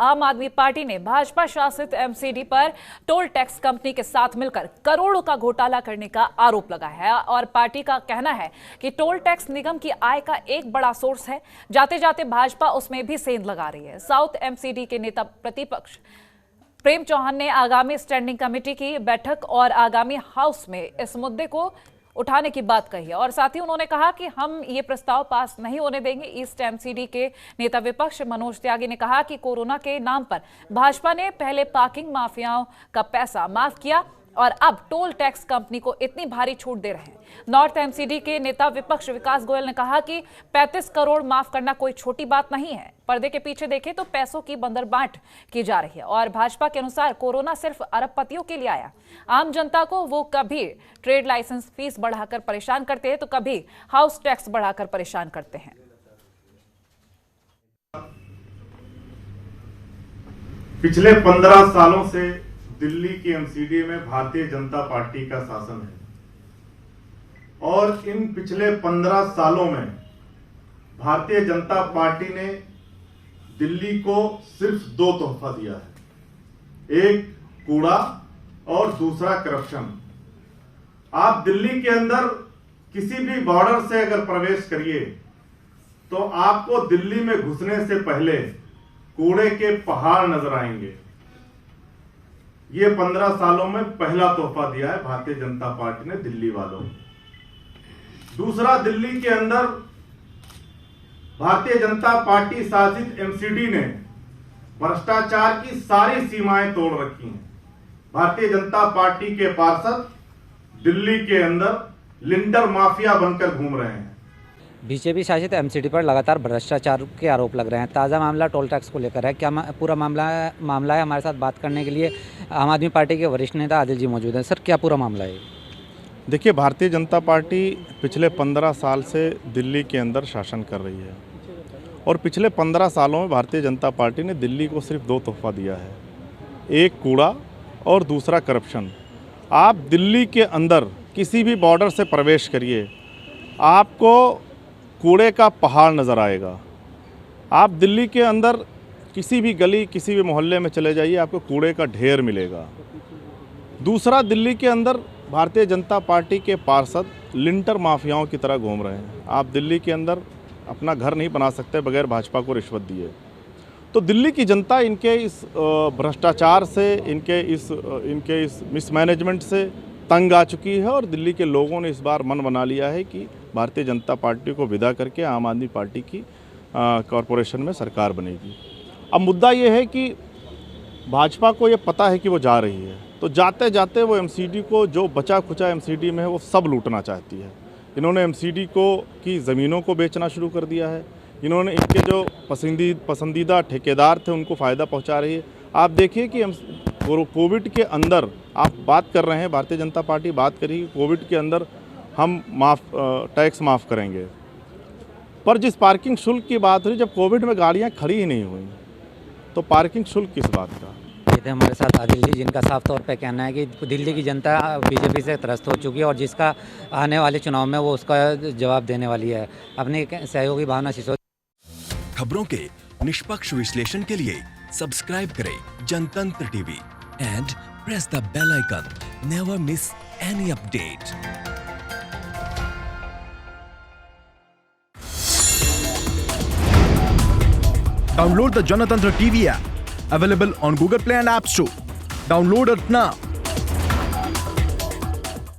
आम आदमी पार्टी ने भाजपा शासित एमसीडी पर टोल टैक्स कंपनी के साथ मिलकर करोड़ों का घोटाला करने का आरोप लगाया है और पार्टी का कहना है कि टोल टैक्स निगम की आय का एक बड़ा सोर्स है। जाते जाते भाजपा उसमें भी सेंध लगा रही है। साउथ एमसीडी के नेता प्रतिपक्ष प्रेम चौहान ने आगामी स्टैंडिंग कमेटी की बैठक और आगामी हाउस में इस मुद्दे को उठाने की बात कही है और साथ ही उन्होंने कहा कि हम ये प्रस्ताव पास नहीं होने देंगे। ईस्ट एमसीडी के नेता विपक्ष मनोज त्यागी ने कहा कि कोरोना के नाम पर भाजपा ने पहले पार्किंग माफियाओं का पैसा माफ किया और अब टोल टैक्स कंपनी को इतनी भारी छूट दे रहे हैं। नॉर्थ एमसीडी के नेता विपक्ष विकास गोयल ने कहा कि 35 करोड़ माफ करना कोई छोटी बात नहीं है। पर्दे के पीछे देखें तो पैसों की बंदरबांट की जा रही है और भाजपा के अनुसार कोरोना सिर्फ अरबपतियों के लिए आया। आम जनता को वो कभी ट्रेड लाइसेंस फीस बढ़ाकर परेशान करते हैं तो कभी हाउस टैक्स बढ़ाकर परेशान करते हैं। पिछले 15 सालों से दिल्ली की एमसीडी में भारतीय जनता पार्टी का शासन है और इन पिछले 15 सालों में भारतीय जनता पार्टी ने दिल्ली को सिर्फ 2 तोहफा दिया है, एक कूड़ा और दूसरा करप्शन। आप दिल्ली के अंदर किसी भी बॉर्डर से अगर प्रवेश करिए तो आपको दिल्ली में घुसने से पहले कूड़े के पहाड़ नजर आएंगे। ये 15 सालों में पहला तोहफा दिया है भारतीय जनता पार्टी ने दिल्ली वालों को। दूसरा, दिल्ली के अंदर भारतीय जनता पार्टी शासित एमसीडी ने भ्रष्टाचार की सारी सीमाएं तोड़ रखी हैं। भारतीय जनता पार्टी के पार्षद दिल्ली के अंदर लिंडर माफिया बनकर घूम रहे हैं। बीजेपी शासित एमसीडी पर लगातार भ्रष्टाचार के आरोप लग रहे हैं। ताज़ा मामला टोल टैक्स को लेकर है। क्या पूरा मामला है? हमारे साथ बात करने के लिए आम आदमी पार्टी के वरिष्ठ नेता आदिल जी मौजूद हैं। सर, क्या पूरा मामला है? देखिए, भारतीय जनता पार्टी पिछले 15 साल से दिल्ली के अंदर शासन कर रही है और पिछले 15 सालों में भारतीय जनता पार्टी ने दिल्ली को सिर्फ 2 तोहफा दिया है, एक कूड़ा और दूसरा करप्शन। आप दिल्ली के अंदर किसी भी बॉर्डर से प्रवेश करिए, आपको कूड़े का पहाड़ नज़र आएगा। आप दिल्ली के अंदर किसी भी गली, किसी भी मोहल्ले में चले जाइए, आपको कूड़े का ढेर मिलेगा। दूसरा, दिल्ली के अंदर भारतीय जनता पार्टी के पार्षद लिंटर माफियाओं की तरह घूम रहे हैं। आप दिल्ली के अंदर अपना घर नहीं बना सकते बगैर भाजपा को रिश्वत दिए। तो दिल्ली की जनता इनके इस भ्रष्टाचार से, इनके इस मिसमैनेजमेंट से तंग आ चुकी है और दिल्ली के लोगों ने इस बार मन बना लिया है कि भारतीय जनता पार्टी को विदा करके आम आदमी पार्टी की कॉरपोरेशन में सरकार बनेगी। अब मुद्दा ये है कि भाजपा को ये पता है कि वो जा रही है, तो जाते जाते वो एमसीडी को, जो बचा खुचा एमसीडी में है, वो सब लूटना चाहती है। इन्होंने एमसीडी को की ज़मीनों को बेचना शुरू कर दिया है। इन्होंने इनके जो पसंदीदा ठेकेदार थे उनको फ़ायदा पहुँचा रही है। आप देखिए कि कोविड के अंदर आप बात कर रहे हैं, भारतीय जनता पार्टी बात करी कि कोविड के अंदर हम टैक्स माफ़ करेंगे, पर जिस पार्किंग शुल्क की बात हुई, जब कोविड में गाड़ियां खड़ी ही नहीं हुई तो पार्किंग शुल्क किस बात का? ये थे हमारे साथ आदिल जी, जिनका साफ तौर पे कहना है कि दिल्ली की जनता बीजेपी से त्रस्त हो चुकी है और जिसका आने वाले चुनाव में वो उसका जवाब देने वाली है। अपने सहयोगी भावना सिसोदिया। खबरों के निष्पक्ष विश्लेषण के लिए सब्सक्राइब करें Janatantra TV and press the bell icon. Never miss any update. Download the Janatantra TV app, available on Google Play and App Store. Download it now.